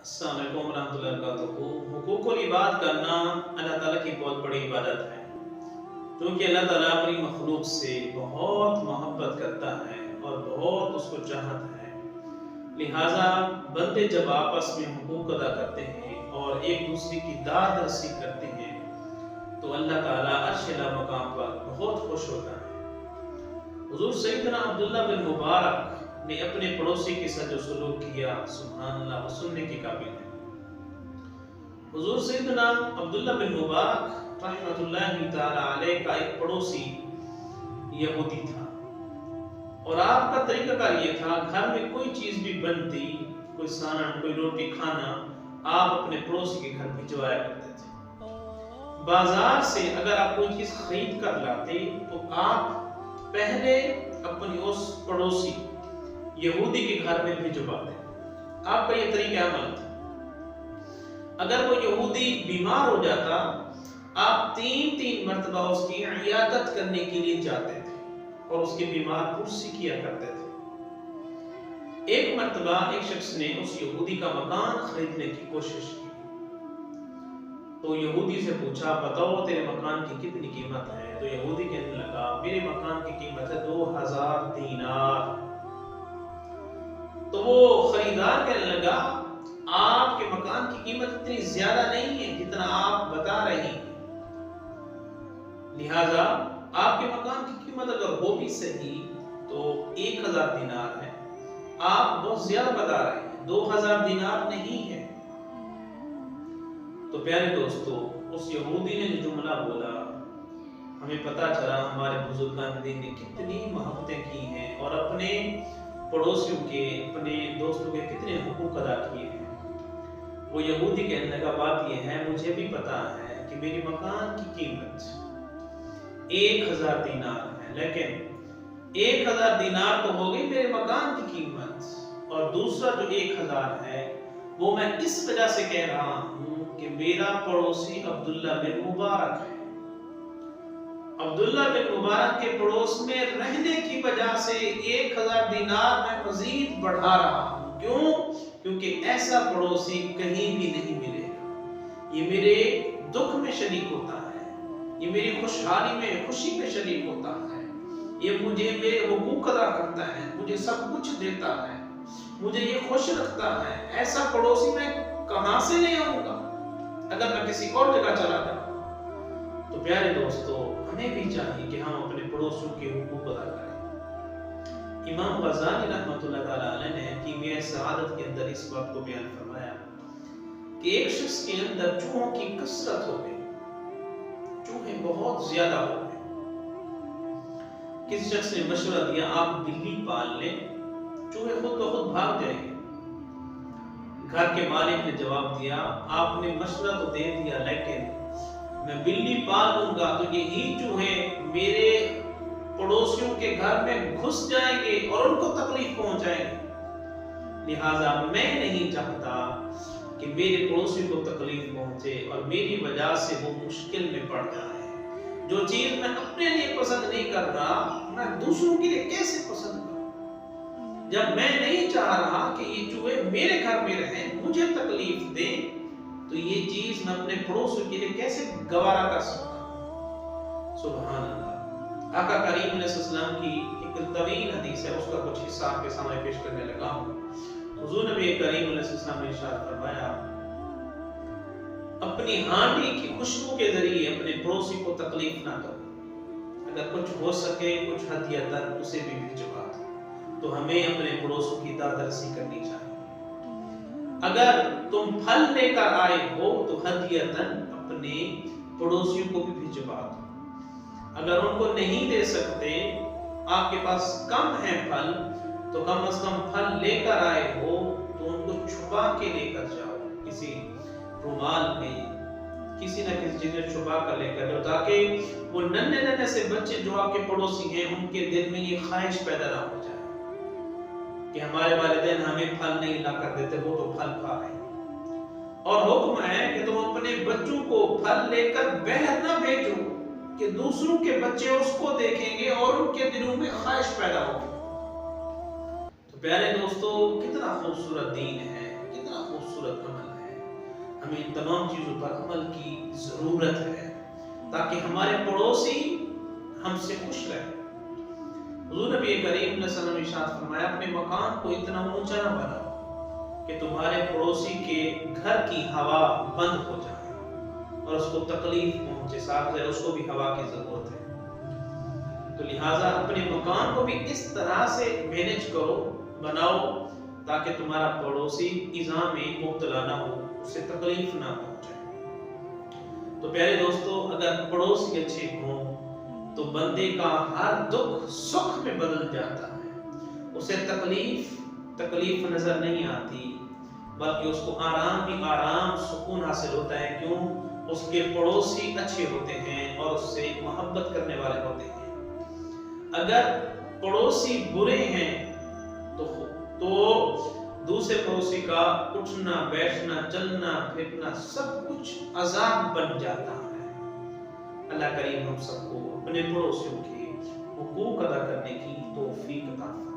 अस्सलाम वालेकुम रहमतुल्लाहि व बरकातुहू। हुकूकुल इबाद करना अल्लाह ताला की बहुत बड़ी इबादत है, क्योंकि अल्लाह ताला अपनी मखलूक से बहुत मोहब्बत करता है और बहुत उसको चाहता है। लिहाजा बंदे जब आपस में हुकूक अदा करते हैं और एक दूसरे की दाद रसी करते हैं तो अल्लाह ताला अर्श-ए-आला मकाम पर बहुत खुश होता है। हुजूर सैयदना अब्दुल्लाह बिन मुबारक ने अपने पड़ोसी के साथ जो सलूक किया, सुभान अल्लाह, वो सुनने के काबिल है। हुजूर सैयदना अब्दुल्लाह बिन मुबारक रहमतुल्लाहि ताला अलैह का एक पड़ोसी यहूदी था और आपका तरीकाकार ये था, घर में कोई चीज भी बनती, कोई सालन, कोई रोटी, खाना, आप अपने पड़ोसी के घर भिजवाया करते थे। बाजार से अगर आप कोई चीज खरीद कर लाते तो आप पहले अपनी उस पड़ोसी यहूदी के घर में भिजवाते। आपका ये तरीका अमल था। अगर वो यहूदी बीमार हो जाता, आप तीन मर्तबा उसकी इयादत करने के लिए जाते थे और उसकी बीमार पुरसी किया करते थे। एक मर्तबा एक शख्स ने उस यहूदी का मकान खरीदने की कोशिश की, तो यहूदी से पूछा, बताओ तेरे मकान की कितनी कीमत है? तो यहूदी कहने लगा, मेरे मकान की कीमत है 2000 दीनार। तो वो खरीदार कहने लगा, आपके मकान की कीमत इतनी ज्यादा नहीं है जितना आप बता रही हैं, लिहाजा आपके मकान की कीमत अगर हो भी सही तो 1000 दीनार है, आप बहुत ज्यादा बता रहे हैं, 2000 दीनार नहीं है। तो प्यारे दोस्तों, उस यहूदी ने जो जुमला बोला, हमें पता चला हमारे बुजुर्गान दीन ने कितनी मोहब्बतें की हैं और अपने पड़ोसियों के, अपने दोस्तों के कितने हुकूक अदा किए हैं। वो यहूदी कहने का बात यह है, मुझे भी पता है कि मेरे मकान की कीमत 1000 दीनार है, लेकिन 1000 दीनार तो हो गई मेरे मकान की कीमत, और दूसरा जो 1000 है वो मैं इस वजह से कह रहा हूं कि मेरा पड़ोसी अब्दुल्ला बिन मुबारक है। अब्दुल्ला बिन मुबारक के पड़ोस में रहने की वजह से 1000 दीनार मैं मजीद बढ़ा रहा हूं। क्यों? क्योंकि ऐसा पड़ोसी कहीं भी नहीं मिलेगा। ये मेरे दुख में शरीक होता है, ये मेरी खुशहाली में, खुशी में शरीक होता है, ये मुझे मेरे हुकूक अदा करता है, मुझे सब कुछ देता है, मुझे ये खुश रखता है। ऐसा पड़ोसी मैं कहां से ले आऊंगा अगर मैं किसी और जगह चला जाऊं? तो प्यारे दोस्तों, हमें भी चाहिए कि हम अपने पड़ोसियों के हुकूक अदा करें। इमाम गज़ाली रहमतुल्लाह ताला अलैह ने कीमिया सआदत के अंदर इस बात को बयान फरमाया कि एक शख्स के अंदर चूहों की कसरत हो गई, चूहे बहुत ज्यादा हो गए। किसी शख्स ने मशवरा दिया, आप बिल्ली पाल लें, चूहे खुद ब खुद भाग जाएंगे। घर के मालिक ने जवाब दिया, आपने मशवरा तो दे दिया, लेकिन मैं बिल्ली पाल लूंगा तो यही चूहे मेरे पड़ोसियों के घर में घुस जाएंगे और उनको तकलीफ पहुंचाएंगे। लिहाजा मैं नहीं चाहता कि मेरे पड़ोसी को तकलीफ पहुंचे और मेरी वजह से वो मुश्किल में पड़ जाए। जो चीज मैं अपने लिए पसंद नहीं कर रहा, मैं दूसरों के लिए कैसे पसंद करूं? जब मैं नहीं चाह रहा कि ये चूहे मेरे घर में रहें, मुझे तकलीफ दें, तो ये चीज मैं अपने पड़ोसियों के लिए कैसे गवारा कर सकता हूं? सुभान अल्लाह। आका करीम अलैहिस्सलाम की एक तवील हदीस है, उसका कुछ हिस्सा आपके सामने पेश करने लगा हूं। हुजूर नबी करीम अलैहिस्सलाम ने इरशाद फरमाया, अपनी हांडी की खुशबू के जरिए अपने पड़ोसी को तकलीफ ना करो। अगर कुछ हो सके, कुछ हदियतन उसे भी भिजवा दो। तो हमें अपने पड़ोसियों की दादरसी करनी चाहिए। अगर तुम फल लेकर आए हो तो हदियतन अपने पड़ोसियों को भी भिजवा दो। अगर उनको नहीं दे सकते, आपके पास कम है फल, तो कम से कम फल लेकर आए हो तो उनको छुपा के लेकर जाओ, किसी रुमाल में, किसी न किसी चीज में छुपा कर लेकर जाओ, ताकि वो नन्हे नन्हे से बच्चे जो आपके पड़ोसी हैं उनके दिल में ये ख्वाहिश पैदा ना हो जाए कि हमारे वालिदैन हमें फल नहीं ला कर देते, वो तो फल खा रहे हैं। और हुक्म है कि तुम अपने बच्चों को फल लेकर बाहर ना भेजो कि दूसरों के बच्चे उसको देखेंगे और उनके दिलों में ख्वाहिश पैदा होगी। तो प्यारे दोस्तों, कितना खूबसूरत दीन है, कितना खूबसूरत खूबसूरत अमल है। हमें इन तमाम चीज़ों पर अमल की ज़रूरत है ताकि हमारे पड़ोसी हमसे खुश रहे। हुज़ूर नबी करीम सल्लल्लाहु अलैहि वसल्लम ने इरशाद फरमाया, अपने मकान को इतना ऊंचा न बनाओ कि तुम्हारे पड़ोसी के घर की हवा बंद हो जाए और उसको तकलीफ पहुंचे, साथ है उसको भी हवा की जरूरत है। तो लिहाजा अपने मकान को भी इस तरह से मैनेज करो, बनाओ ताकि तुम्हारा पड़ोसी इज़ा में मुब्तला ना हो, उसे तकलीफ ना पहुंचे। तो प्यारे दोस्तों, अगर पड़ोसी अच्छे हों तो बंदे का हर दुख सुख में बदल जाता है। उसे तकलीफ नजर नहीं आती, बल्कि उसको आराम ही आराम सुकून हासिल होता है। क्यों? उसके पड़ोसी अच्छे होते हैं और उससे मोहब्बत करने वाले होते हैं। अगर पड़ोसी बुरे हैं तो दूसरे पड़ोसी का उठना बैठना चलना फिरना सब कुछ अजाब बन जाता है। अल्लाह करीम हम सबको अपने पड़ोसियों के हुकूक अदा करने की तौफीक अता फरमाए।